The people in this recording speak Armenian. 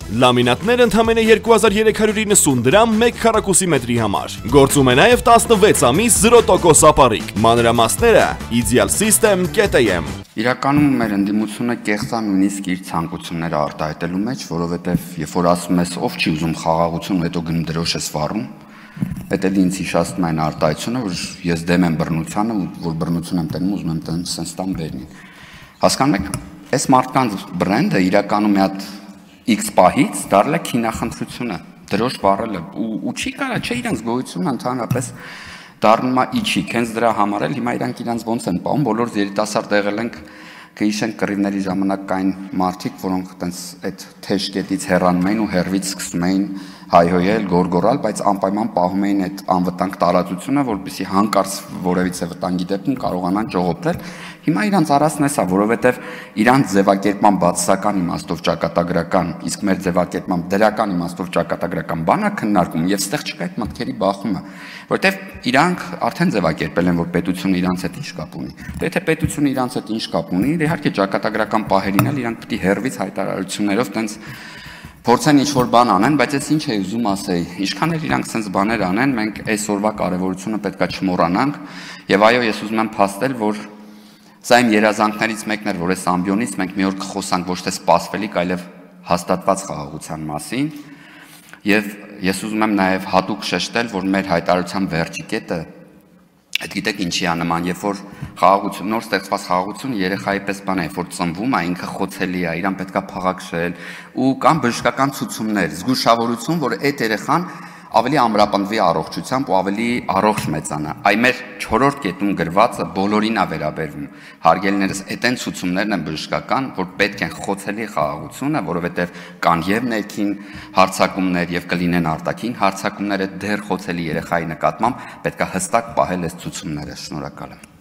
Լամինատներ ընդամենը 2390 դրամ 1 քառակուսի մետրի համար։ Գործում է նաև 16 ամիս 0% ապառիկ։ Մանրամասները idealsystem.am։ Իրականում մեր ընդդիմությունը կեղծա նույնիսկ իր ցանկությունները արտահայտելու մեջ, որովհետև երբ որ ասում ես ով չի ուզում խաղաղություն, հետո գնում դրոշ ես վառում, դա էլ ինձ հիշացնում է այն արտահայտությունը, որ ես դեմ եմ բռնությանը, որ բռնություն եմ տենում, ուզում եմ տեմ սենց տամ բերնին։ Հասկանում եք, այս մարդկանց բրենդը իրականում մի հատ X պահից դարձել է քինախնդրությունը, դրոշ վառելը ու չի կարա, չէ իրենց գոյությունը ընդհանրապես դառնում է իջիկ, հենց դրա համար էլ հիմա իրանք իրանց ոնց են պահում, բոլոր երիտասարդ եղել ենք կհիշենք կռիվների ժամանակ կային մարդիկ, որոնք տենց այդ թեժ կետից հեռանում էին ու հեռվից սկսում էին հայհոյել, գորգորալ, բայց անպայման պահում էին այդ անվտանգ տարածությունը, որպեսզի հանկարծ որևիցե վտանգի դեպքում կարողանան ճողոպտել։ Հիմա իրանց արածն էսա, որովհետև իրանց ձևակերպման բացասական իմաստով ճակատագրական, իսկ մեր ձևակերպման դրական իմաստով ճակատագրական բանը քննարկում եւ ստեղ չկա այդ մտքերի բախումը, որովհետև իրանք արդեն ձևակերպել են, որ պետությունը իրանց հետ ինչ կապ ունի։ Դե եթե պետությունը իրանց հետ ինչ կապ ունի, իհարկե ճակատագրական պահերին էլ իրանք պետք է հերվից հայտարարություններով տենց փորձեն ինչ-որ բան անեն, բայց ես ինչ էի ուզում ասեի, ինչքան էլ իրանք սենց բաներ անեն, մենք այսօրվա կարևորությունը պետքա չմոռանանք, եւ այո, ես ուզում եմ փաստել, որ սա իմ երազանքներից մեկն էր, որ այս ամբիոնից մենք մի օր կխոսանք ոչ թե սպասվելիք, այլև հաստատված խաղաղության մասին, եւ ես ուզում եմ նաեւ հատուկ շեշտել, որ մեր հայտարարության վերջի կետը այդ գիտեք ինչի է նման, երբ որ խաղաղություն, նոր ստեղծված խաղաղությունը երեխայի պես բան է, երբ որ ծնվում է, ինքը խոցելի է, իրան պետքա փաղաքշել, ու կան բժշկական ցուցումներ, զգուշավորություն, որ այդ երեխան ավելի ամրապնդվի առողջությամբ ու ավելի առողջ մեծանա։ Այ մեր 4-րդ կետում գրվածը բոլորին է վերաբերվում։ Հարգելիներս, այդեն ցուցումներն են բժշկական, որ պետք են խոցելի խաղաղությունը, որովհետև կան եւ ներքին հարձակումներ եւ կլինեն արտաքին հարձակումները, դեռ խոցելի երեխայի նկատմամբ պետքա հստակ պահել այս ցուցումները։ Շնորհակալ եմ։